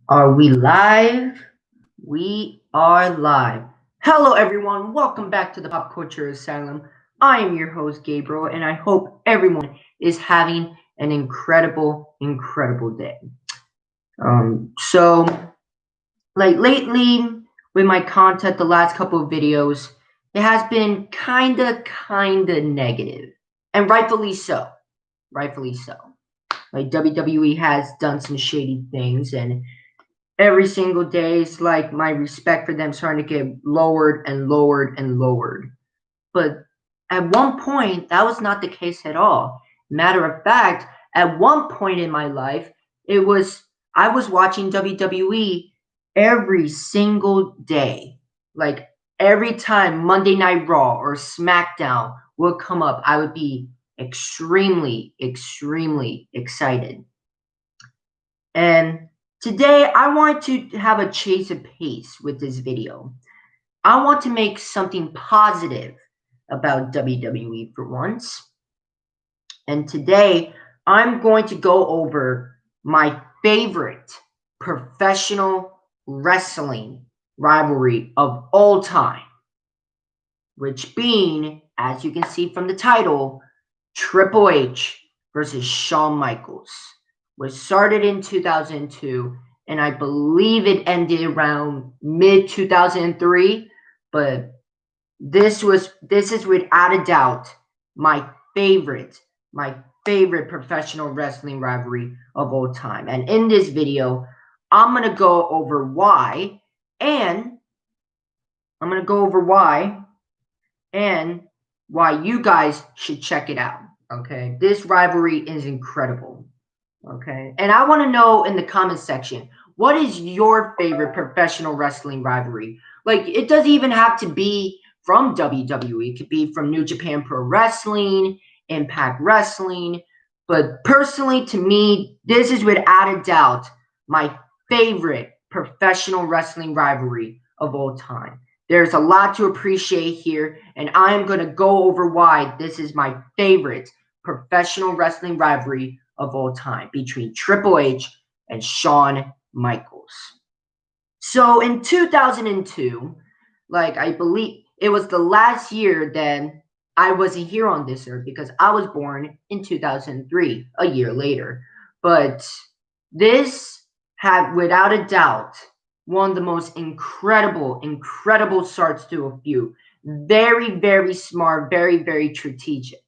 Are we live? We are live. Hello, everyone. Welcome back to the Pop Culture Asylum. I am your host, Gabriel, and I hope everyone is having an incredible day. So, like lately, with my content, the last couple of videos, it has been kinda negative, and rightfully so. Rightfully so. Like WWE has done some shady things, and every single day it's like my respect for them starting to get lowered and lowered and lowered. But at one point, that was not the case at all. Matter of fact, at one point in my life, it was I was watching WWE every single day. Like every time Monday Night Raw or SmackDown would come up, I would be extremely excited. And today I want to have a chase of pace with this video. I want to make something positive about WWE for once. And today I'm going to go over my favorite professional wrestling rivalry of all time, which being, as you can see from the title, Triple H versus Shawn Michaels, was started in 2002, and I believe it ended around mid 2003. But this is without a doubt my favorite my favorite professional wrestling rivalry of all time. And in this video, I'm gonna go over why, and I'm gonna go over why and why you guys should check it out. Okay, this rivalry is incredible. Okay, and I want to know in the comment section, what is your favorite professional wrestling rivalry? Like, it doesn't even have to be from WWE, it could be from New Japan Pro Wrestling, Impact Wrestling. But personally, to me, this is without a doubt my favorite professional wrestling rivalry of all time. There's a lot to appreciate here, and I am going to go over why this is my favorite professional wrestling rivalry of all time between Triple H and Shawn Michaels. So in 2002, like I believe it was the last year that I wasn't here on this earth because I was born in 2003, a year later. But this had, without a doubt, one of the most incredible starts to a feud. Very smart, very strategic.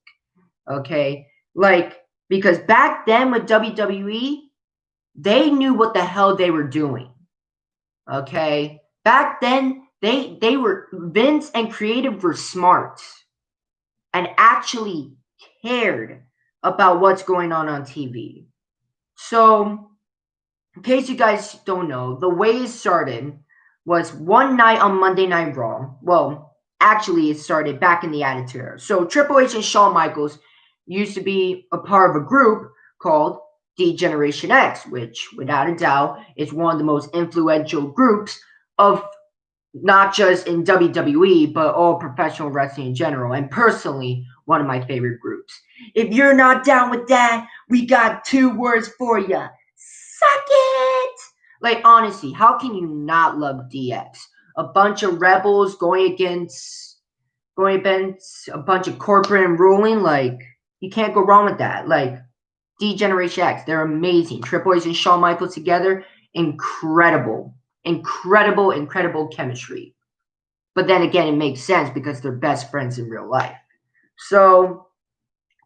Okay. Like, because back then with WWE, they knew what the hell they were doing. Okay. Back then, they were Vince and creative were smart and actually cared about what's going on TV. So, in case you guys don't know, the way it started was one night on Monday Night Raw. Well, actually, it started back in the Attitude Era. So Triple H and Shawn Michaels used to be a part of a group called D-Generation X, which, without a doubt, is one of the most influential groups of not just in WWE, but all professional wrestling in general, and personally, one of my favorite groups. If you're not down with that, we got two words for you. Suck it! Like, honestly, how can you not love DX? A bunch of rebels going against a bunch of corporate and ruling, like, you can't go wrong with that. Like, D-Generation X, they're amazing. Triple H and Shawn Michaels together, incredible chemistry. But then again, it makes sense because they're best friends in real life. So,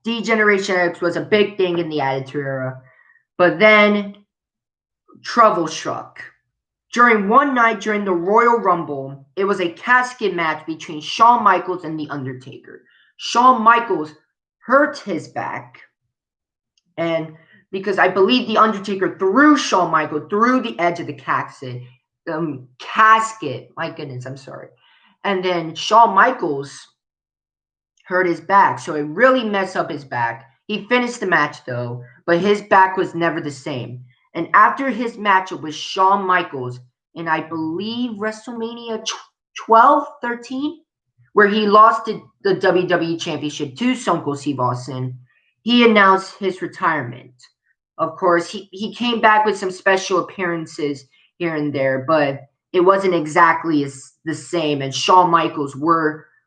D-Generation X was a big thing in the Attitude Era. But then, trouble struck. During one night during the Royal Rumble, it was a casket match between Shawn Michaels and The Undertaker. Shawn Michaels hurt his back, and because I believe The Undertaker threw Shawn Michaels through the edge of the casket. My goodness, I'm sorry. And then Shawn Michaels hurt his back, so it really messed up his back. He finished the match though, but his back was never the same. And after his matchup with Shawn Michaels in, I believe, WrestleMania 12, 13, where he lost the WWE Championship to Stone Cold Steve Austin, he announced his retirement. Of course, he came back with some special appearances here and there, but it wasn't exactly the same. And Shawn Michaels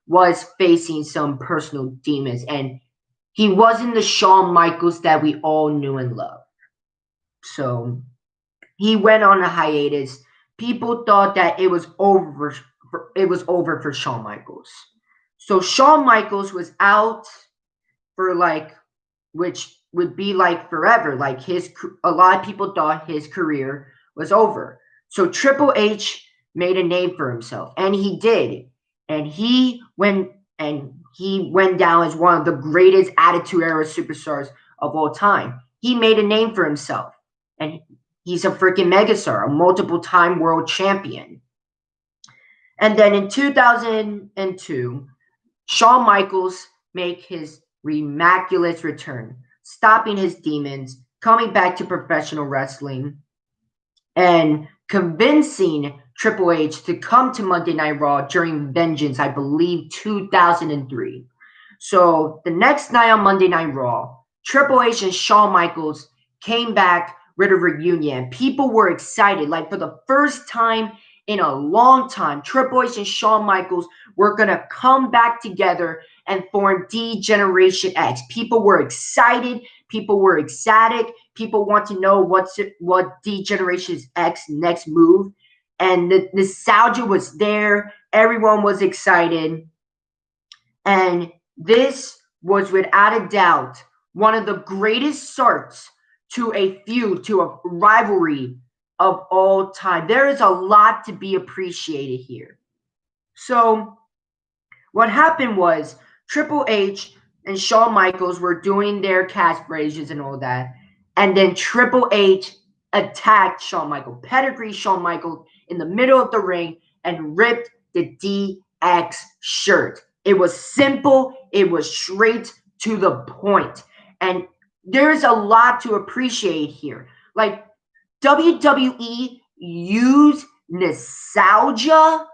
was facing some personal demons, and he wasn't the Shawn Michaels that we all knew and loved. So he went on a hiatus. People thought that it was over. It was over for Shawn Michaels. So Shawn Michaels was out for like, which would be like forever. Like a lot of people thought his career was over. So Triple H made a name for himself, and he did. And he went down as one of the greatest Attitude Era superstars of all time. He made a name for himself, and he's a freaking megastar, a multiple time world champion. And then in 2002, Shawn Michaels made his miraculous return, stopping his demons, coming back to professional wrestling, and convincing Triple H to come to Monday Night Raw during Vengeance, I believe 2003. So the next night on Monday Night Raw, Triple H and Shawn Michaels came back with a reunion. People were excited. Like for the first time in a long time, Triple H and Shawn Michaels were going to come back together and form D-Generation X. People were excited. People were ecstatic. People want to know what D-Generation X next move. And the nostalgia was there. Everyone was excited. And this was without a doubt one of the greatest starts to a feud, to a rivalry of all time. There is a lot to be appreciated here. So what happened was Triple H and Shawn Michaels were doing their catchphrases and all that. And then Triple H attacked Shawn Michaels, pedigree Shawn Michaels in the middle of the ring and ripped the DX shirt. It was simple. It was straight to the point. And there's a lot to appreciate here. Like WWE used nostalgia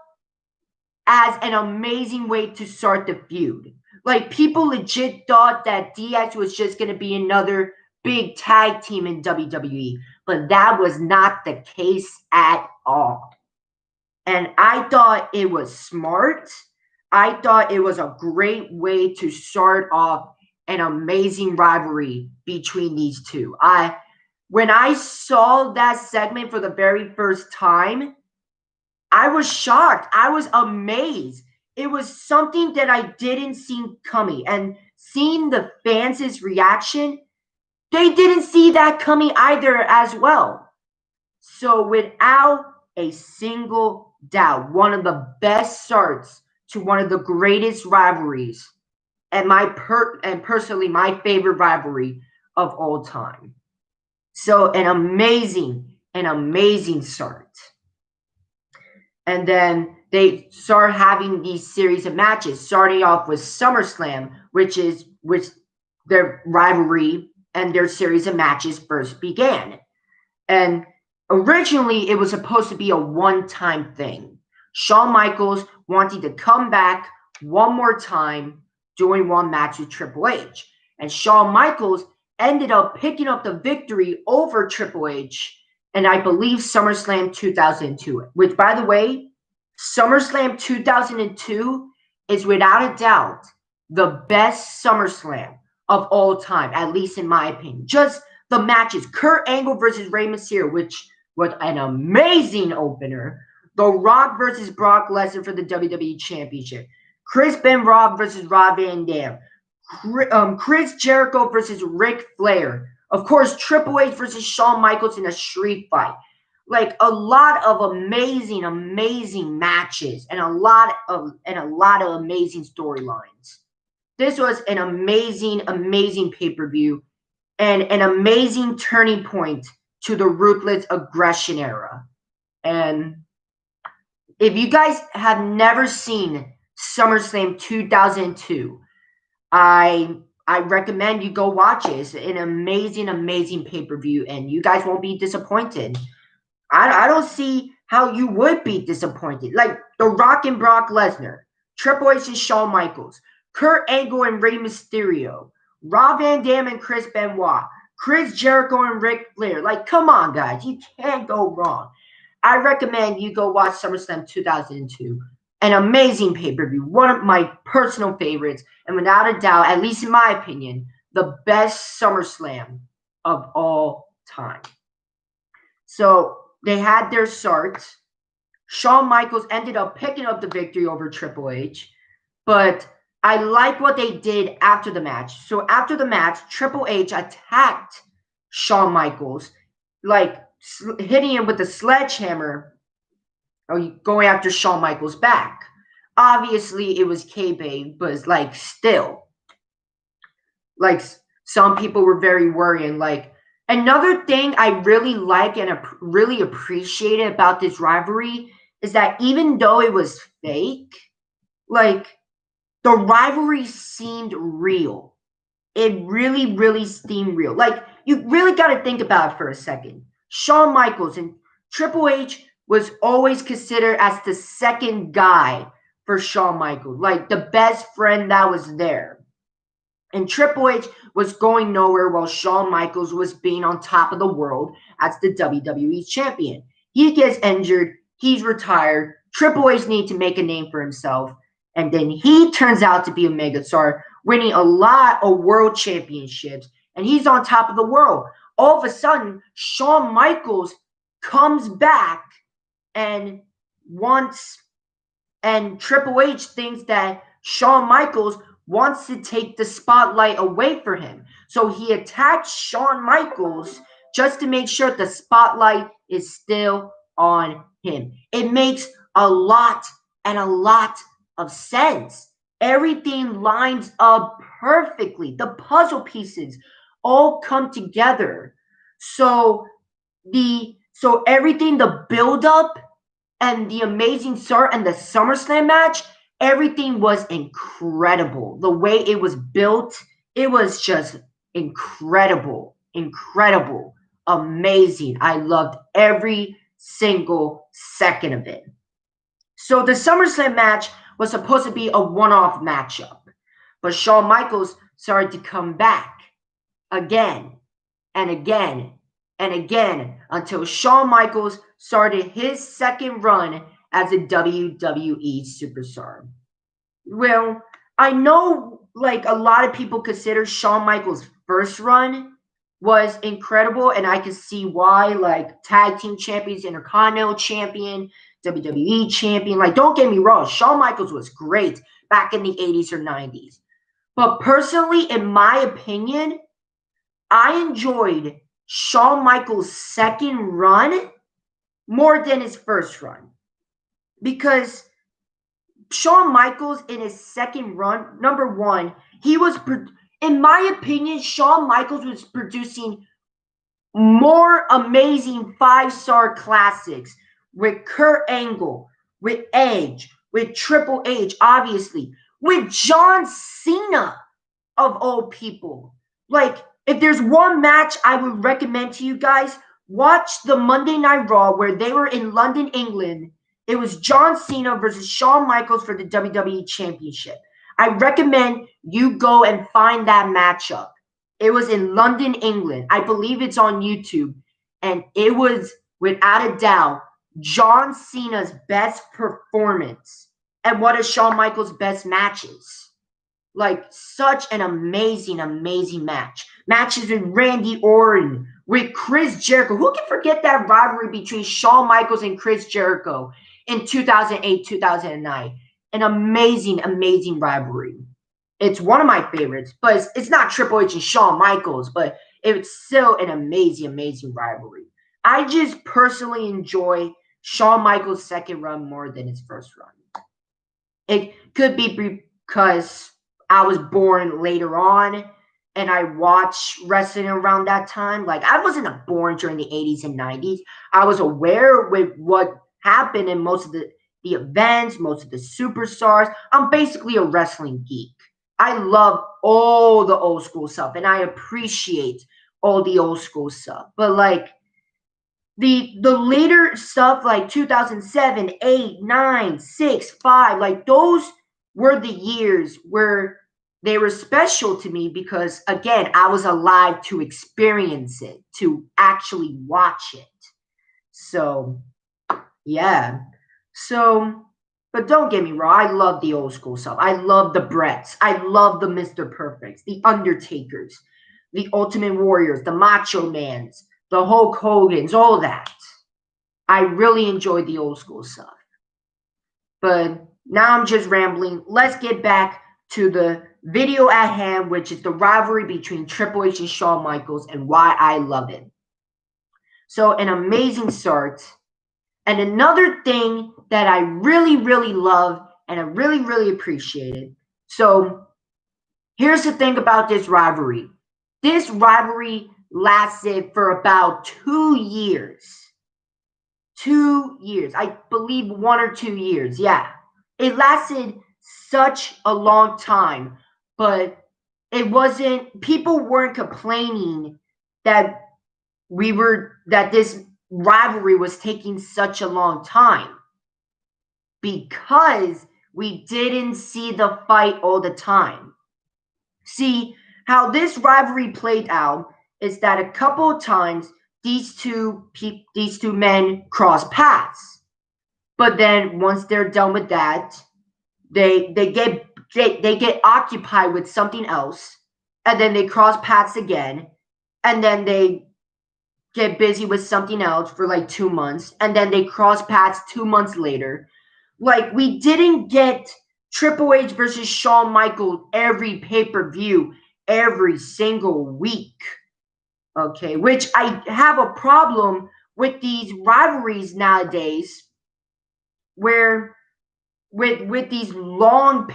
as an amazing way to start the feud. Like people legit thought that DX was just going to be another big tag team in WWE, but that was not the case at all. And I thought it was smart. I thought it was a great way to start off an amazing rivalry between these two. When I saw that segment for the very first time, I was shocked. I was amazed. It was something that I didn't see coming. And seeing the fans' reaction, they didn't see that coming either as well. So without a single doubt, one of the best starts to one of the greatest rivalries, and personally my favorite rivalry of all time. So an amazing start. And then they start having these series of matches, starting off with SummerSlam, which their rivalry and their series of matches first began. And originally, it was supposed to be a one-time thing. Shawn Michaels wanted to come back one more time doing one match with Triple H. And Shawn Michaels ended up picking up the victory over Triple H, and I believe SummerSlam 2002, which, by the way, SummerSlam 2002 is without a doubt the best SummerSlam of all time, at least in my opinion. Just the matches, Kurt Angle versus Rey Mysterio, which was an amazing opener. The Rock versus Brock Lesnar for the WWE Championship. Chris Benoit versus Rob Van Dam. Chris Jericho versus Ric Flair. Of course, Triple H versus Shawn Michaels in a street fight. Like a lot of amazing matches and a lot of amazing storylines. This was an amazing pay-per-view and an amazing turning point to the Ruthless Aggression era. And if you guys have never seen SummerSlam 2002, I recommend you go watch it. It's an amazing pay-per-view, and you guys won't be disappointed. I don't see how you would be disappointed. Like The Rock and Brock Lesnar, Triple H and Shawn Michaels, Kurt Angle and Rey Mysterio, Rob Van Dam and Chris Benoit, Chris Jericho and Ric Flair. Like, come on, guys. You can't go wrong. I recommend you go watch SummerSlam 2002. An amazing pay-per-view. One of my personal favorites. And without a doubt, at least in my opinion, the best SummerSlam of all time. So they had their starts. Shawn Michaels ended up picking up the victory over Triple H. But I like what they did after the match. So after the match, Triple H attacked Shawn Michaels, like hitting him with a sledgehammer, or going after Shawn Michaels' back. Obviously, it was kayfabe, but like still, like some people were very worrying. Like another thing I really like and really appreciated about this rivalry is that even though it was fake, like the rivalry seemed real. It really, really seemed real. Like, you really got to think about it for a second. Shawn Michaels and Triple H was always considered as the second guy for Shawn Michaels, like the best friend that was there. And Triple H was going nowhere while Shawn Michaels was being on top of the world as the WWE champion. He gets injured, he's retired. Triple H needs to make a name for himself. And then he turns out to be a megastar, winning a lot of world championships. And he's on top of the world. All of a sudden, Shawn Michaels comes back and Triple H thinks that Shawn Michaels wants to take the spotlight away from him. So he attacks Shawn Michaels just to make sure the spotlight is still on him. It makes a lot of sense. Everything lines up perfectly. The puzzle pieces all come together. So everything, the build up and the amazing start and the SummerSlam match, everything was incredible. The way it was built, it was just incredible, amazing. I loved every single second of it. So the SummerSlam match was supposed to be a one-off matchup, but Shawn Michaels started to come back again and again and again until Shawn Michaels started his second run as a WWE superstar. Well, I know like a lot of people consider Shawn Michaels' first run was incredible, and I can see why. Like tag team champions, intercontinental champion, WWE champion. Like, don't get me wrong, Shawn Michaels was great back in the 80s or 90s. But personally, in my opinion, I enjoyed Shawn Michaels' second run more than his first run. Because Shawn Michaels in his second run, number one, he was, in my opinion, Shawn Michaels was producing more amazing five-star classics with Kurt Angle, with Edge, with Triple H, obviously, with John Cena, of all people. Like, if there's one match I would recommend to you guys, watch the Monday Night Raw where they were in London, England. It was John Cena versus Shawn Michaels for the WWE Championship. I recommend you go and find that matchup. It was in London, England. I believe it's on YouTube. And it was, without a doubt, John Cena's best performance and one of Shawn Michaels' best matches. Like, such an amazing match. Matches with Randy Orton, with Chris Jericho. Who can forget that rivalry between Shawn Michaels and Chris Jericho in 2008, 2009? An amazing rivalry. It's one of my favorites, but it's not Triple H and Shawn Michaels, but it's still an amazing rivalry. I just personally enjoy Shawn Michaels' second run more than his first run. It could be because I was born later on and I watched wrestling around that time. Like, I wasn't born during the 80s and 90s. I was aware with what happened in most of the events, most of the superstars. I'm basically a wrestling geek. I love all the old school stuff and I appreciate all the old school stuff. But like the later stuff, like 2007, 8, 9, 6, 5, like those were the years where they were special to me because, again, I was alive to experience it, to actually watch it. So, yeah. So, but don't get me wrong, I love the old school stuff. I love the Bretts. I love the Mr. Perfects, the Undertakers, the Ultimate Warriors, the Macho Mans, the Hulk Hogan's, all that. I really enjoy the old school stuff. But now I'm just rambling. Let's get back to the video at hand, which is the rivalry between Triple H and Shawn Michaels and why I love it. So, an amazing start. And another thing that I really, really love and I really, really appreciated. So, here's the thing about this rivalry. This rivalry lasted for about 2 years. 2 years. I believe 1 or 2 years. Yeah. It lasted such a long time, but it wasn't, people weren't complaining that that this rivalry was taking such a long time because we didn't see the fight all the time. See, how this rivalry played out is that a couple of times these two men cross paths. But then once they're done with that, they get occupied with something else, and then they cross paths again, and then they get busy with something else for like 2 months, and then they cross paths 2 months later. Like, we didn't get Triple H versus Shawn Michaels every pay-per-view every single week. Okay, which I have a problem with these rivalries nowadays, where with these long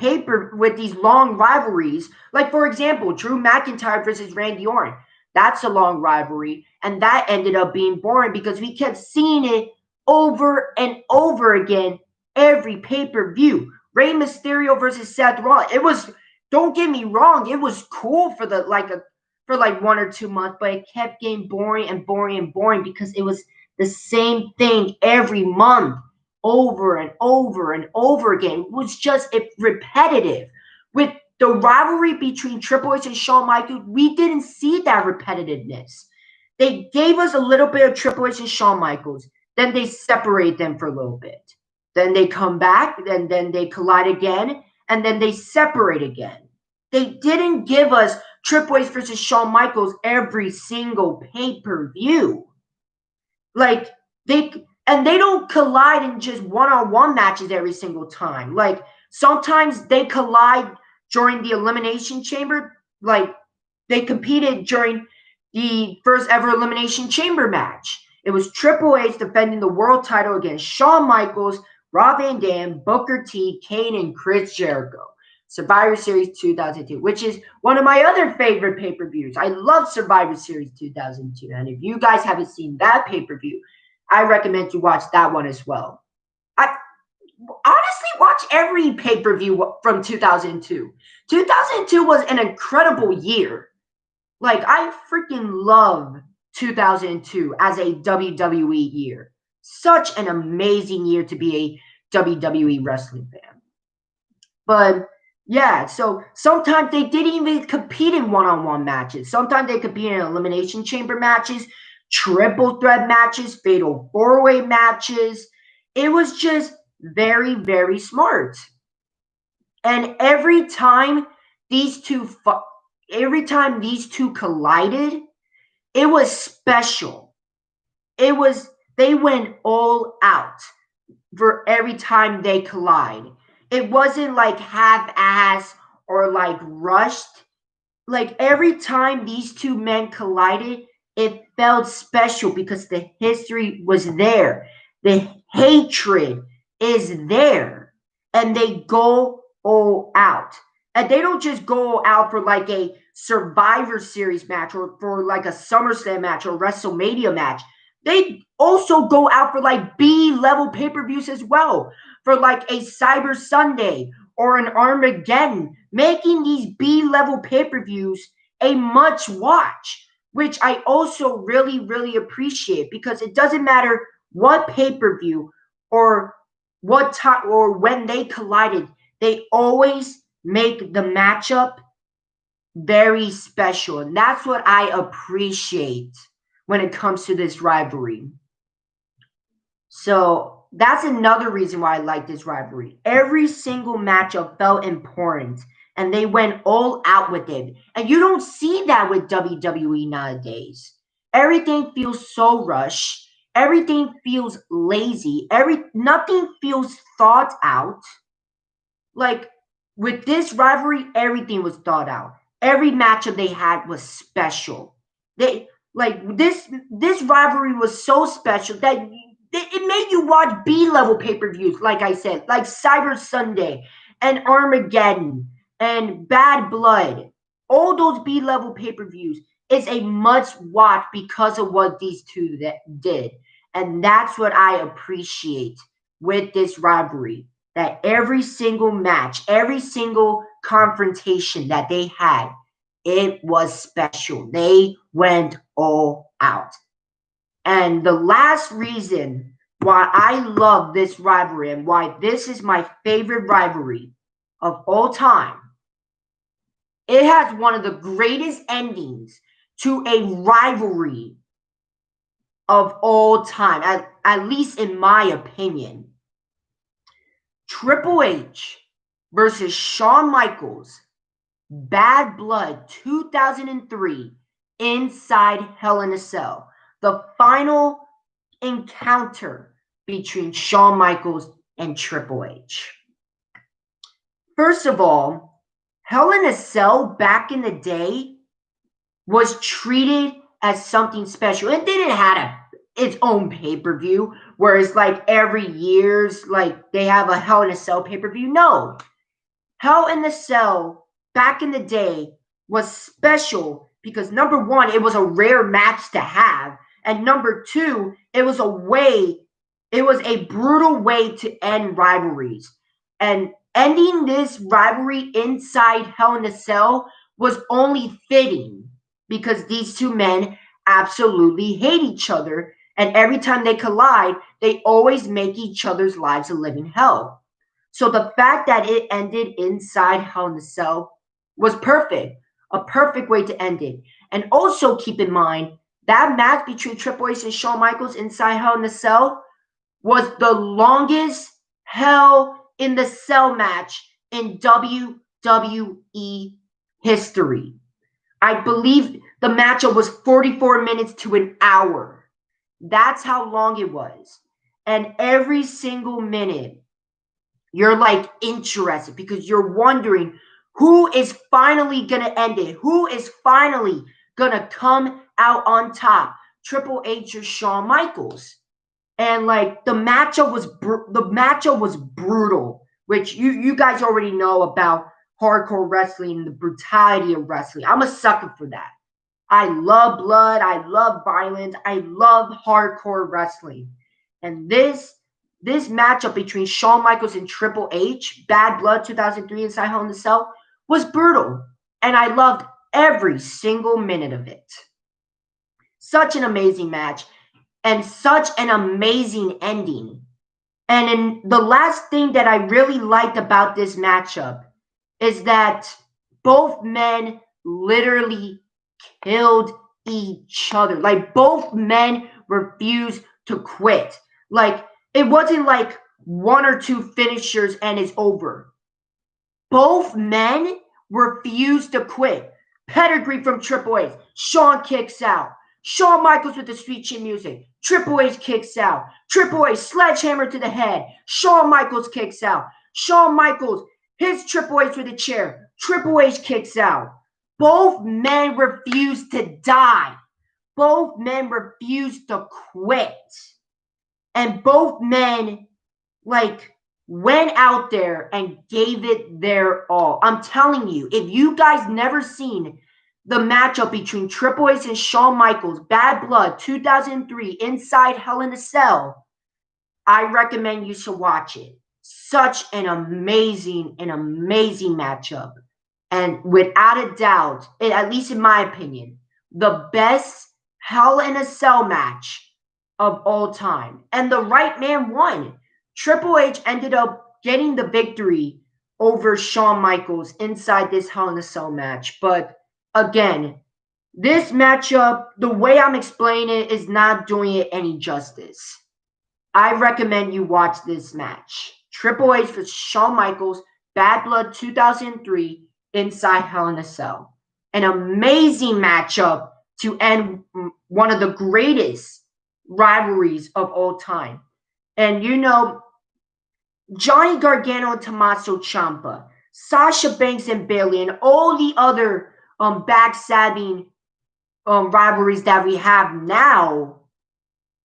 rivalries, like for example, Drew McIntyre versus Randy Orton. That's a long rivalry, and that ended up being boring because we kept seeing it over and over again every pay-per-view. Rey Mysterio versus Seth Rollins. It was, don't get me wrong, it was cool for for like 1 or 2 months, but it kept getting boring and boring and boring because it was the same thing every month, over and over and over again. It was just repetitive. With the rivalry between Triple H and Shawn Michaels, we didn't see that repetitiveness. They gave us a little bit of Triple H and Shawn Michaels, then they separate them for a little bit. Then they come back, and then they collide again, and then they separate again. They didn't give us Triple H versus Shawn Michaels every single pay-per-view. Like, they don't collide in just one-on-one matches every single time. Like, sometimes they collide during the Elimination Chamber. Like, they competed during the first ever Elimination Chamber match. It was Triple H defending the world title against Shawn Michaels, Rob Van Dam, Booker T, Kane, and Chris Jericho. Survivor Series 2002, which is one of my other favorite pay-per-views. I love Survivor Series 2002. And if you guys haven't seen that pay-per-view, I recommend you watch that one as well. I honestly watch every pay-per-view from 2002. 2002 was an incredible year. Like, I freaking love 2002 as a WWE year. Such an amazing year to be a WWE wrestling fan. But yeah, so sometimes they didn't even compete in one-on-one matches. Sometimes they compete in elimination chamber matches, triple threat matches, fatal four-way matches. It was just very, very smart. And every time these two collided, it was special. They went all out for every time they collide. It wasn't like half-ass or like rushed. Like, every time these two men collided, it felt special because the history was there. The hatred is there. And they go all out. And they don't just go out for like a Survivor Series match or for like a SummerSlam match or WrestleMania match. They also go out for like B-level pay-per-views as well, for like a Cyber Sunday or an Armageddon, making these B-level pay-per-views a much watch, which I also really, really appreciate, because it doesn't matter what pay-per-view or what time or when they collided, they always make the matchup very special. And that's what I appreciate when it comes to this rivalry. So that's another reason why I like this rivalry. Every single matchup felt important and they went all out with it. And you don't see that with WWE nowadays. Everything feels so rushed. Everything feels lazy. Nothing feels thought out. Like with this rivalry, everything was thought out. Every matchup they had was special. They like this rivalry was so special that it made you watch B-level pay-per-views, like I said, like Cyber Sunday and Armageddon and Bad Blood. All those B-level pay-per-views is a must watch because of what these two did. And that's what I appreciate with this rivalry, that every single match, every single confrontation that they had, it was special. They went all out. And the last reason why I love this rivalry and why this is my favorite rivalry of all time, it has one of the greatest endings to a rivalry of all time, at least in my opinion. Triple H versus Shawn Michaels, Bad Blood 2003, inside Hell in a Cell. The final encounter between Shawn Michaels and Triple H. First of all, Hell in a Cell back in the day was treated as something special. It didn't have its own pay-per-view, whereas like every year's like they have a Hell in a Cell pay-per-view. No. Hell in a Cell back in the day was special because number one, it was a rare match to have. And number two, it was a brutal way to end rivalries. And ending this rivalry inside Hell in a Cell was only fitting because these two men absolutely hate each other. And every time they collide, they always make each other's lives a living hell. So the fact that it ended inside Hell in a Cell was perfect, a perfect way to end it. And also keep in mind, that match between Triple H and Shawn Michaels inside Hell in a Cell was the longest Hell in the Cell match in WWE history. I believe the matchup was 44 minutes to an hour. That's how long it was. And every single minute, you're like interested because you're wondering who is finally going to end it? Who is finally going to come out on top? Triple H or Shawn Michaels? And like the matchup was brutal, which you guys already know about hardcore wrestling and the brutality of wrestling. I'm a sucker for that. I love blood, I love violence, I love hardcore wrestling. And this matchup between Shawn Michaels and Triple H, Bad Blood 2003 inside Hell in a Cell, was brutal. And I loved every single minute of it. Such an amazing match and such an amazing ending. And in the last thing that I really liked about this matchup is that both men literally killed each other. Like both men refused to quit. Like it wasn't like one or two finishers and it's over. Both men refused to quit. Pedigree from Triple H. Shawn kicks out. Shawn Michaels with the sweet chin music. Triple H kicks out. Triple H sledgehammer to the head. Shawn Michaels kicks out. Shawn Michaels hits Triple H with a chair. Triple H kicks out. Both men refused to die. Both men refused to quit. And both men went out there and gave it their all. I'm telling you, if you guys never seen the matchup between Triple H and Shawn Michaels, Bad Blood 2003, inside Hell in a Cell, I recommend you should watch it. Such an amazing matchup. And without a doubt, at least in my opinion, the best Hell in a Cell match of all time. And the right man won. Triple H ended up getting the victory over Shawn Michaels inside this Hell in a Cell match. But again, this matchup, the way I'm explaining it, is not doing it any justice. I recommend you watch this match. Triple H vs. Shawn Michaels, Bad Blood 2003, inside Hell in a Cell. An amazing matchup to end one of the greatest rivalries of all time. And you know, Johnny Gargano and Tommaso Ciampa, Sasha Banks and Bayley, and all the other backstabbing rivalries that we have now,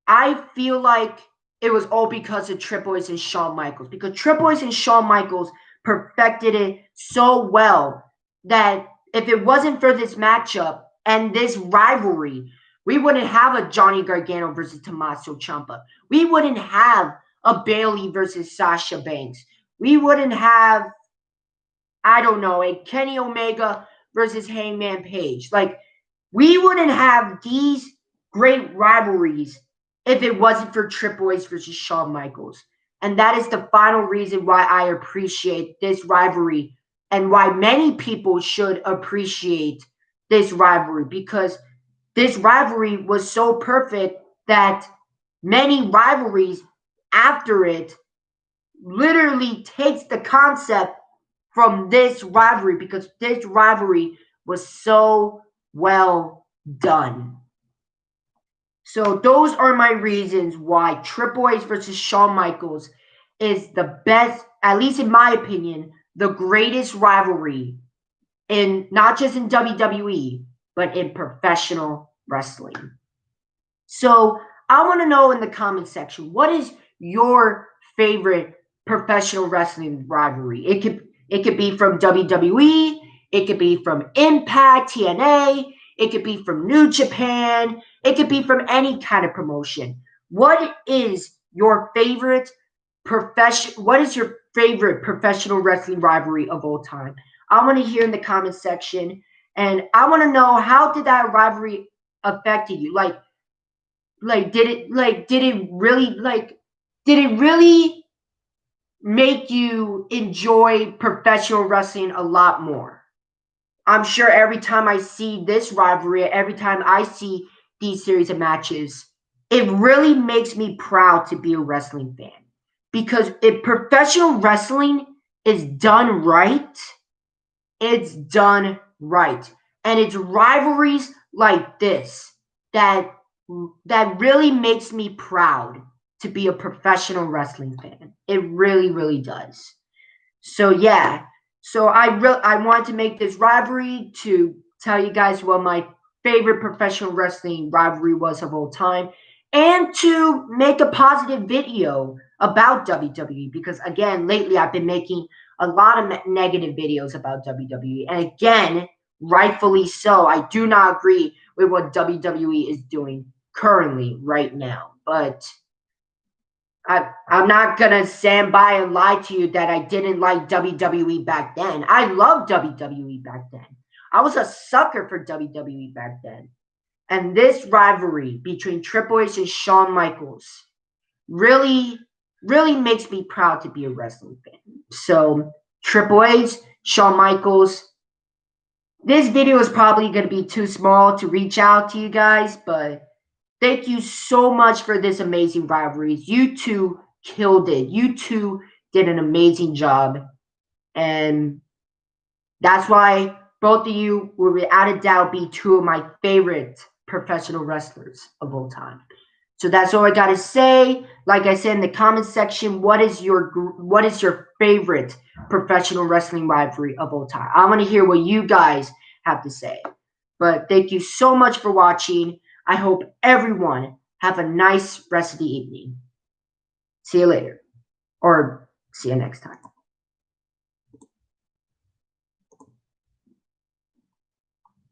I feel like it was all because of Triple H and Shawn Michaels. Because Triple H and Shawn Michaels perfected it so well that if it wasn't for this matchup and this rivalry, we wouldn't have a Johnny Gargano versus Tommaso Ciampa. We wouldn't have a Bayley versus Sasha Banks. We wouldn't have, I don't know, a Kenny Omega versus Hangman Page. Like, we wouldn't have these great rivalries if it wasn't for Triple H versus Shawn Michaels. And that is the final reason why I appreciate this rivalry and why many people should appreciate this rivalry, because this rivalry was so perfect that many rivalries after it literally takes the concept from this rivalry, because this rivalry was so well done. So those are my reasons why Triple H versus Shawn Michaels is the best, at least in my opinion, the greatest rivalry in not just in WWE, but in professional wrestling. So I want to know in the comment section, what is your favorite professional wrestling rivalry? It could be from WWE, it could be from Impact, TNA, it could be from New Japan, it could be from any kind of promotion. What is your favorite professional wrestling rivalry of all time? I want to hear in the comment section, and I want to know, how did that rivalry affect you? Did it really make you enjoy professional wrestling a lot more? I'm sure every time I see this rivalry, every time I see these series of matches, it really makes me proud to be a wrestling fan. Because if professional wrestling is done right, it's done right. And it's rivalries like this that really makes me proud to be a professional wrestling fan. It really, really does. So yeah. So I wanted to make this rivalry to tell you guys what my favorite professional wrestling rivalry was of all time, and to make a positive video about WWE, because again, lately I've been making a lot of negative videos about WWE, and again, rightfully so. I do not agree with what WWE is doing currently right now, but I'm not going to stand by and lie to you that I didn't like WWE back then. I loved WWE back then. I was a sucker for WWE back then. And this rivalry between Triple H and Shawn Michaels really, really makes me proud to be a wrestling fan. So, Triple H, Shawn Michaels. This video is probably going to be too small to reach out to you guys, but thank you so much for this amazing rivalry. You two killed it. You two did an amazing job. And that's why both of you will, without a doubt, be two of my favorite professional wrestlers of all time. So that's all I got to say. Like I said in the comment section, what is your favorite professional wrestling rivalry of all time? I want to hear what you guys have to say. But thank you so much for watching. I hope everyone have a nice rest of the evening. See you later. Or see you next time.